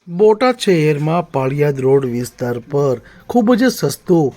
બોટાદ શહેરમાં પાળિયાદ રોડ વિસ્તાર પર ખૂબ જ સસ્તું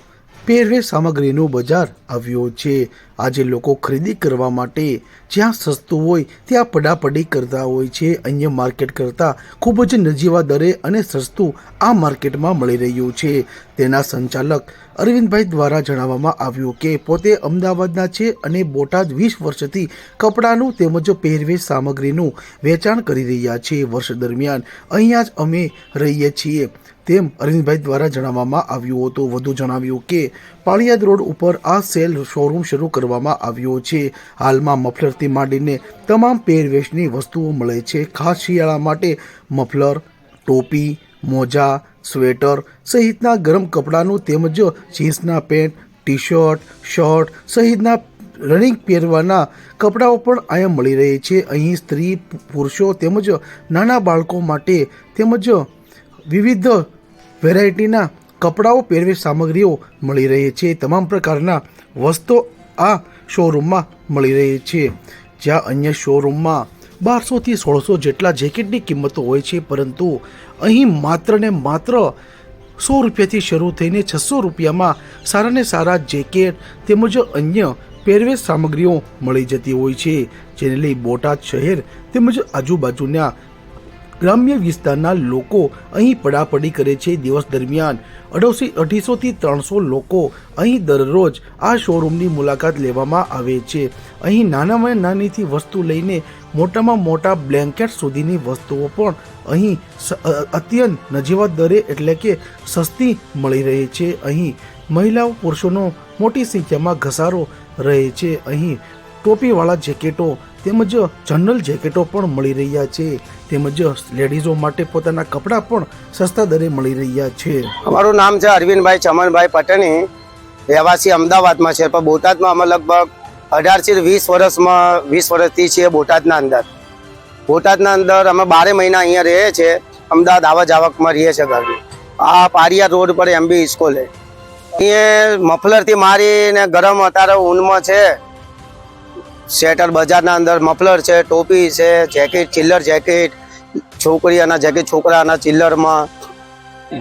પહેરવેશ સામગ્રીનું બજાર આવ્યું છે। આજે લોકો ખરીદી કરવા માટે જ્યાં સસ્તું હોય ત્યાં પડાપડી કરતા હોય છે। અન્ય માર્કેટ કરતાં ખૂબ જ નજીવા દરે અને સસ્તું આ માર્કેટમાં મળી રહ્યું છે। તેના સંચાલક અરવિંદભાઈ દ્વારા જણાવવામાં આવ્યું કે પોતે અમદાવાદના છે અને બોટાદ 20 વર્ષથી કપડાનું તેમજ પહેરવેશ સામગ્રીનું વેચાણ કરી રહ્યા છે। વર્ષ દરમિયાન અહીંયા જ અમે રહીએ છીએ તેમ અરવિંદભાઈ દ્વારા જણાવવામાં આવ્યું હતું। વધુ જણાવ્યું કે પાળિયાદ રોડ ઉપર આ સેલ શોરૂમ શરૂ કરવામાં આવ્યો છે। હાલમાં મફલરથી માંડીને તમામ પહેરવેશની વસ્તુઓ મળે છે। ખાસ શિયાળા માટે મફલર, ટોપી, મોજા, સ્વેટર સહિતના ગરમ કપડાનું તેમજ જીન્સના પેન્ટ, ટી શર્ટ, શર્ટ સહિતના રનિંગ પહેરવાના કપડાઓ પણ અહીંયા મળી રહે છે। અહીં સ્ત્રી, પુરુષો તેમજ નાના બાળકો માટે તેમજ વિવિધ વેરાયટીના કપડાઓ પહેરવેશ સામગ્રીઓ મળી રહે છે। તમામ પ્રકારના વસ્તુઓ આ શોરૂમમાં મળી રહે છે। જ્યાં અન્ય શોરૂમમાં 1200 થી 1600 જેટલા જેકેટની કિંમતો હોય છે, પરંતુ અહીં માત્ર ને માત્ર 100 રૂપિયાથી શરૂ થઈને 600 રૂપિયામાં સારાને સારા જેકેટ તેમજ અન્ય પહેરવેશ સામગ્રીઓ મળી જતી હોય છે। જેને લઈ બોટાદ શહેર તેમજ આજુબાજુના ગ્રામ્ય વિસ્તારના લોકો અહીં પડાપડી કરે છે। દિવસ દરમિયાન 250 થી 300 લોકો અહીં દરરોજ આ શોરૂમની મુલાકાત લેવામાં આવે છે। અહીં નાનામાં નાનીથી વસ્તુ લઈને મોટામાં મોટા બ્લેન્કેટ સુધીની વસ્તુઓ પણ અહીં અત્યંત નજીવા દરે એટલે કે સસ્તી મળી રહે છે। અહીં મહિલાઓ પુરુષોનો મોટી સંખ્યામાં ઘસારો રહે છે। અહીં ટોપીવાળા જેકેટો તેમજ જનરલ જેકેટો પણ મળી રહ્યા છે। તેમજ લેડીઝો માટે પોતાના કપડાં પણ સસ્તા દરે મળી રહ્યા છે। અમારું નામ છે અરવિંદભાઈ ચમનભાઈ પટણી, રહેવાસી અમદાવાદમાં છે, પણ બોટાદમાં અમે લગભગ 18 થી 20 વર્ષમાં 20 વર્ષથી છીએ બોટાદના અંદર અમે 12 મહિના અહીંયા રહીએ છીએ। અમદાવાદ આવક જાવકમાં રહીએ છીએ ઘરની। આ પાળિયાદ રોડ પર MB સ્કૂલ અહીંયા મફલરથી મારીને ગરમ અત્યારે ઊનમાં છે, સ્વેટર બજારના અંદર મફલર છે, ટોપી છે, જેકેટ, ચિલ્લર જેકેટ, છોકરીઓના જેકેટ, છોકરાના ચિલ્લરમાં,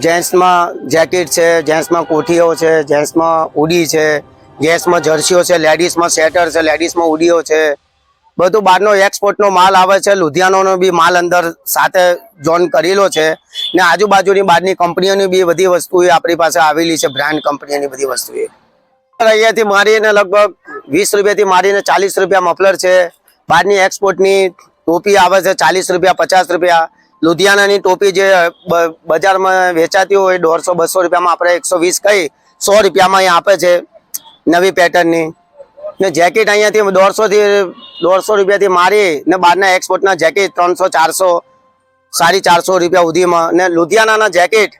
જેન્ટ્સમાં જેકેટ છે, જેન્ટ્સમાં કોઠીઓ છે, જેન્ટ્સમાં ઉડી છે, જેન્ટ્સમાં જર્સીઓ છે, લેડીઝમાં સ્વેટર છે, લેડીઝમાં ઉડીઓ છે। બધું બહારનો એક્સપોર્ટનો માલ આવે છે। લુધિયાનાનો બી માલ અંદર સાથે જોઈન કરેલો છે ને આજુબાજુની બહારની કંપનીઓની બી બધી વસ્તુ આપણી પાસે આવેલી છે, બ્રાન્ડ કંપનીની બધી વસ્તુ અહીંયાથી મારીને લગભગ 20 રૂપિયાથી મારીને 40 રૂપિયા મફલર છે। બહારની એક્સપોર્ટની ટોપી આવે છે 40 રૂપિયા, 50 રૂપિયા। લુધિયાનાની ટોપી જે બજારમાં વેચાતી હોય 150-200 રૂપિયામાં આપણે 120 કહી 100 રૂપિયામાં અહીં આપે છે નવી પેટર્નની ને જેકેટ અહીંયાથી 150 રૂપિયાથી મારી ને બહારના એક્સપોર્ટના જેકેટ 300-400, 450 રૂપિયા સુધીમાં ને લુધિયાનાના જેકેટ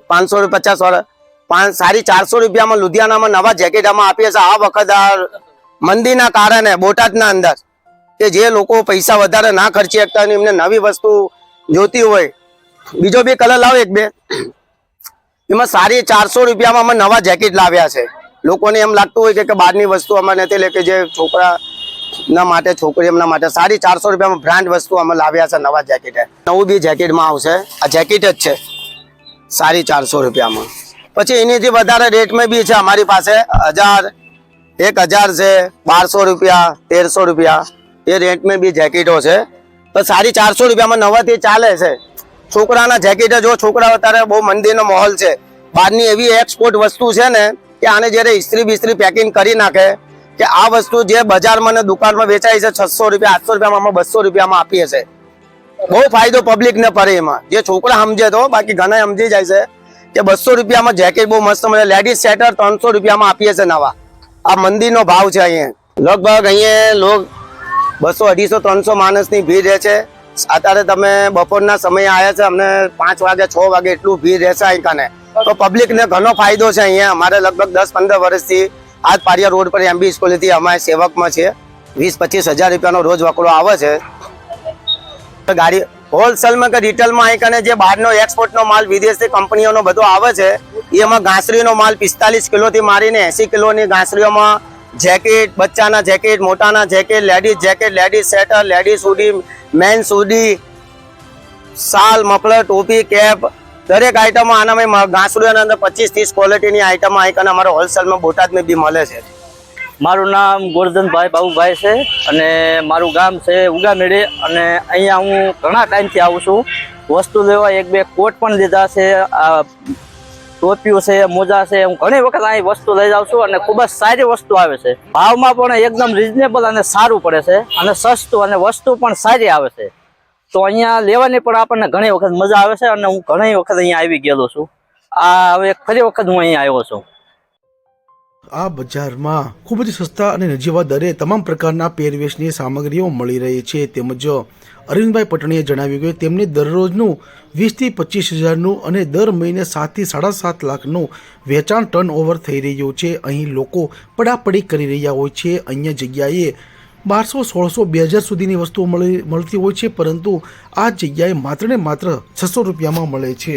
550 વાળા 450 રૂપિયામાં લુધિયાનામાં નવા જેકેટ આમાં આપીએ છીએ। આ વખત આ મંદીના કારણે બોટાદના અંદર કે જે લોકો પૈસા વધારે ના ખર્ચી શકતા એમને નવી વસ્તુ જોતી હોય, બીજો બી કલર લાવો એક બે, એમાં 450 રૂપિયામાં અમે નવા જેકેટ લાવ્યા છે। લોકોને એમ લાગતું હોય કે બહારની વસ્તુ અમે નથી લે, કે જે છોકરાના માટે, છોકરી એમના માટે 450 રૂપિયામાં બ્રાન્ડ વસ્તુ અમે લાવ્યા છે નવા જેકેટ। નવું બી જેકેટમાં આવશે, આ જેકેટ જ છે 450 રૂપિયામાં। પછી એનીથી વધારે રેટમાં બી છે અમારી પાસે 1000, 1000 છે, 1200 રૂપિયા, 1300 રૂપિયા એ રેટમાં બી જેકેટો છે। તો 450 રૂપિયામાં નવાથી ચાલે છે। છોકરાના જેકેટ જો છોકરા અત્યારે બહુ મંદીનો માહોલ છે, બહારની એવી એક્સપોર્ટ વસ્તુ છે ને કે આને જ્યારે ઇસ્ત્રી બિસ્ત્રી પેકિંગ કરી નાખે કે આ વસ્તુ જે બજારમાં ને દુકાનમાં વેચાય છે 600 રૂપિયા, 800 રૂપિયામાં અમે 200 રૂપિયામાં આપીએ છીએ। બહુ ફાયદો પબ્લિકને પડે એમાં, જે છોકરા સમજે તો, બાકી ઘણા સમજી જાય છે કે 200 રૂપિયામાં જેકેટ બહુ મસ્ત મળે। લેડીઝ સ્વેટર 300 રૂપિયામાં આપીએ છીએ નવા। આ મંદીનો ભાવ છે। અહીંયા લગભગ અહીંયા લોક 200, 250, 300 માણસની ભીડ રહે છે। અત્યારે તમે બપોરના સમયે આવ્યા છે, અમને 5 વાગે 6 વાગે એટલું ભીડ રહેશે અહીં કને, તો પબ્લિકને ઘણો ફાયદો છે। અહીંયા અમારે લગભગ 10-15 વર્ષથી આજ પાળિયા રોડ પર MB સ્કૂલથી અમારે સેવકમાં છે। 20-25 હજાર રૂપિયાનો રોજ વકડો આવે છે। ગાડી હોલસેલમાં કે રિટેલમાં અહીં કને જે બહારનો એક્સપોર્ટનો માલ વિદેશી કંપનીઓનો બધો આવે છે, એમાં ઘાસરીનો માલ 45 કિલોથી મારીને 80 કિલોની ઘાસરીઓમાં જેકેટ, બચ્ચાના જેકેટ, મોટાના jacket, ladies jacket, ladies sweater, ladies hoodie, men's hoodie શાલ મફલર ટોપી કેપ દરેક આઈટમો આનામાં ઘાસડીઓના અંદર 25-30 ક્વોલિટીની આઈટમો અહીં અમારો હોલસેલમાં બોટાદમાં બી મળે છે. મારું નામ ગોરધનભાઈ બાબુભાઈ છે અને મારું ગામ છે ઉગામેડી અને અહીંયા હું ઘણા ટાઈમથી આવું છું. વસ્તુ લેવા 1-2 કોટ પણ લીધા છે, ટોપીઓ છે, મોજા છે. હું ઘણી વખત અહીં વસ્તુ લઈ જાઉં છું અને ખૂબ જ સારી વસ્તુ આવે છે. ભાવમાં પણ એકદમ રિઝનેબલ અને સારું પડે છે અને સસ્તું અને વસ્તુ પણ સારી આવે છે. તો અહીંયા લેવાની પણ આપણને ઘણી વખત મજા આવે છે અને હું ઘણી વખત અહીંયા આવી ગયેલો છું. આ હવે ફરી વખત હું અહીંયા આવ્યો છું. આ બજારમાં ખૂબ જ સસ્તા અને નજીવા દરે તમામ પ્રકારના પહેરવેશની સામગ્રીઓ મળી રહી છે. તેમજ અરવિંદભાઈ પટણીએ જણાવ્યું કે તેમને દરરોજનું 20 થી 25 હજારનું અને દર મહિને 7 થી 7.5 લાખનું વેચાણ ટર્ન ઓવર થઈ રહ્યું છે. અહીં લોકો પડાપડી કરી રહ્યા હોય છે. અન્ય જગ્યાએ 1200, 1600, 2000 સુધીની વસ્તુઓ મળતી હોય છે, પરંતુ આ જગ્યાએ માત્ર ને માત્ર 600 રૂપિયામાં મળે છે.